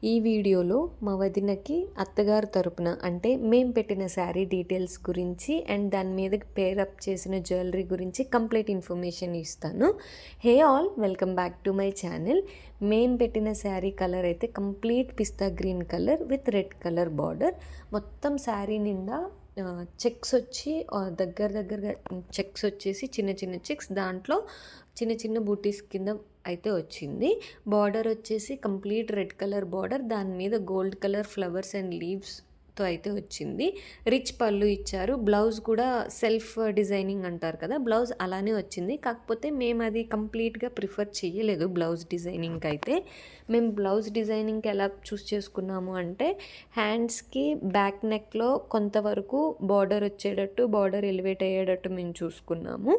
ఈ వీడియోలో మా వదినకి అత్తగారు తరపున అంటే మేము పెట్టిన శారీ డీటెయిల్స్ గురించి అండ్ దాని మీద పేరప్ చేసిన జ్యువెలరీ గురించి కంప్లీట్ ఇన్ఫర్మేషన్ ఇస్తాను. Hey all, welcome back to my channel. మేము పెట్టిన శారీ కలర్ అయితే complete pista green colour with red colour border. మొత్తం శారీ నిండా చెక్స్ వచ్చి దగ్గరగా చెక్స్ వచ్చేసి చిన్న చిన్న చెక్స్, దాంట్లో చిన్న చిన్న బూటీస్ కింద అయితే వచ్చింది. బార్డర్ వచ్చేసి కంప్లీట్ రెడ్ కలర్ బార్డర్, దాని మీద గోల్డ్ కలర్ ఫ్లవర్స్ అండ్ లీవ్స్తో అయితే వచ్చింది. రిచ్ పళ్ళు ఇచ్చారు. బ్లౌజ్ కూడా సెల్ఫ్ డిజైనింగ్ అంటారు కదా, బ్లౌజ్ అలానే వచ్చింది. కాకపోతే మేము అది కంప్లీట్గా ప్రిఫర్ చేయలేదు బ్లౌజ్ డిజైనింగ్కి. అయితే మేము బ్లౌజ్ డిజైనింగ్కి ఎలా చూస్ చేసుకున్నాము అంటే, హ్యాండ్స్కి బ్యాక్ నెక్లో కొంతవరకు బార్డర్ వచ్చేటట్టు, బార్డర్ ఎలివేట్ అయ్యేటట్టు మేము చూసుకున్నాము.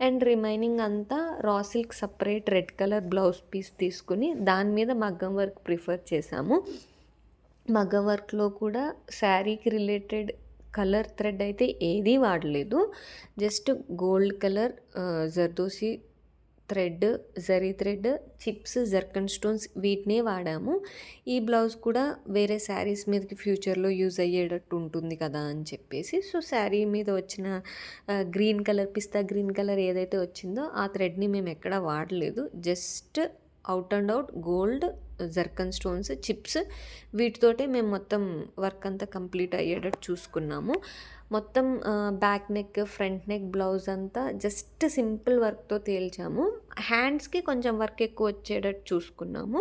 అండ్ రిమైనింగ్ అంతా raw silk separate red colour blouse piece తీసుకుని దాని మీద మగ్గం వర్క్ ప్రిఫర్ చేసాము. మగ్గం వర్క్లో కూడా శారీకి రిలేటెడ్ కలర్ థ్రెడ్ అయితే ఏదీ వాడలేదు. Just gold colour zardozi thread, zari thread, chips, zircon stones వీటినే వాడాము. ఈ బ్లౌజ్ కూడా వేరే శారీస్ మీదకి ఫ్యూచర్లో యూజ్ అయ్యేటట్టు ఉంటుంది కదా అని చెప్పేసి, సో శారీ మీద వచ్చిన green colour, pista green colour ఏదైతే వచ్చిందో ఆ థ్రెడ్ని మేము ఎక్కడా వాడలేదు. Just out and out gold, zircon stones, chips వీటితోటే మేము మొత్తం వర్క్ అంతా కంప్లీట్ అయ్యేటట్టు చూసుకున్నాము. మొత్తం back neck, front neck, blouse అంతా జస్ట్ సింపుల్ వర్క్తో తేల్చాము. హ్యాండ్స్కి కొంచెం వర్క్ ఎక్కువ వచ్చేటట్టు చూసుకున్నాము.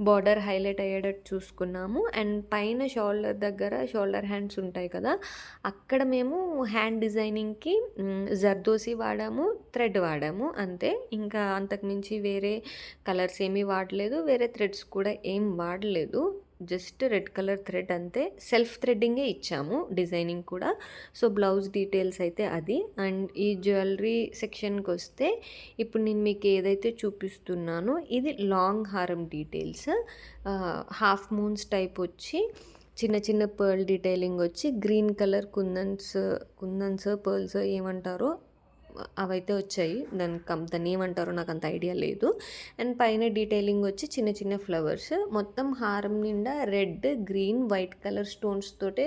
బార్డర్ హైలైట్ అయ్యేటట్టు చూసుకున్నాము. అండ్ పైన షోల్డర్ దగ్గర షోల్డర్ హ్యాండ్స్ ఉంటాయి కదా, అక్కడ మేము హ్యాండ్ డిజైనింగ్కి జర్దోసి వాడాము, థ్రెడ్ వాడాము అంతే. ఇంకా అంతకుమించి వేరే కలర్స్ ఏమీ వాడలేదు, వేరే థ్రెడ్స్ కూడా ఏం వాడలేదు. జస్ట్ రెడ్ కలర్ థ్రెడ్ అంతే. సెల్ఫ్ థ్రెడ్డింగే ఇచ్చాము డిజైనింగ్ కూడా. సో బ్లౌజ్ డీటెయిల్స్ అయితే అది. అండ్ ఈ జ్యువెలరీ సెక్షన్కి వస్తే, ఇప్పుడు నేను మీకు ఏదైతే చూపిస్తున్నానో ఇది లాంగ్ హారం డీటెయిల్స్. హాఫ్ మూన్స్ టైప్ వచ్చి చిన్న చిన్న పర్ల్ డీటెయిలింగ్ వచ్చి గ్రీన్ కలర్ కుందన్స్ పర్ల్స్ ఏమంటారో అవైతే వచ్చాయి. దాన్ని ఏమంటారో నాకు అంత ఐడియా లేదు. అండ్ పైన డీటెయిలింగ్ వచ్చి చిన్న చిన్న ఫ్లవర్స్. మొత్తం హారం నిండా red, green, white colour stones తోటే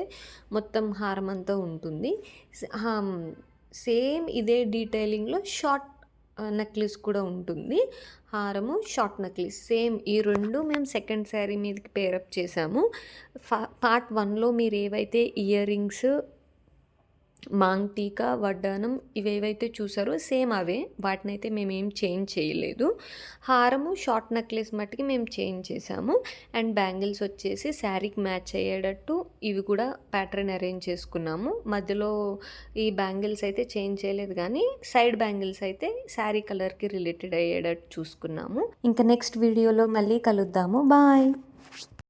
మొత్తం హారం అంతా ఉంటుంది. సేమ్ ఇదే డీటెయిలింగ్లో షార్ట్ నెక్లెస్ కూడా ఉంటుంది. హారము, షార్ట్ నెక్లెస్ సేమ్. ఈ రెండు మేము సెకండ్ శారీ మీదకి పేరప్ చేసాము. పార్ట్ 1లో మీరు ఏవైతే ఇయర్ రింగ్స్, మాంగ్ టీకా, వడ్డానం ఇవేవైతే చూసారో సేమ్ అవే. వాటినైతే మేమేం చేంజ్ చేయలేదు. హారము, షార్ట్ నెక్లెస్ మట్టుకి మేము చేంజ్ చేసాము. అండ్ బ్యాంగిల్స్ వచ్చేసి శారీకి మ్యాచ్ అయ్యేటట్టు ఇవి కూడా ప్యాటర్న్ అరేంజ్ చేసుకున్నాము. మధ్యలో ఈ బ్యాంగిల్స్ అయితే చేంజ్ చేయలేదు, కానీ సైడ్ బ్యాంగిల్స్ అయితే శారీ కలర్కి రిలేటెడ్ అయ్యేటట్టు చూసుకున్నాము. ఇంకా నెక్స్ట్ వీడియోలో మళ్ళీ కలుద్దాము. బాయ్.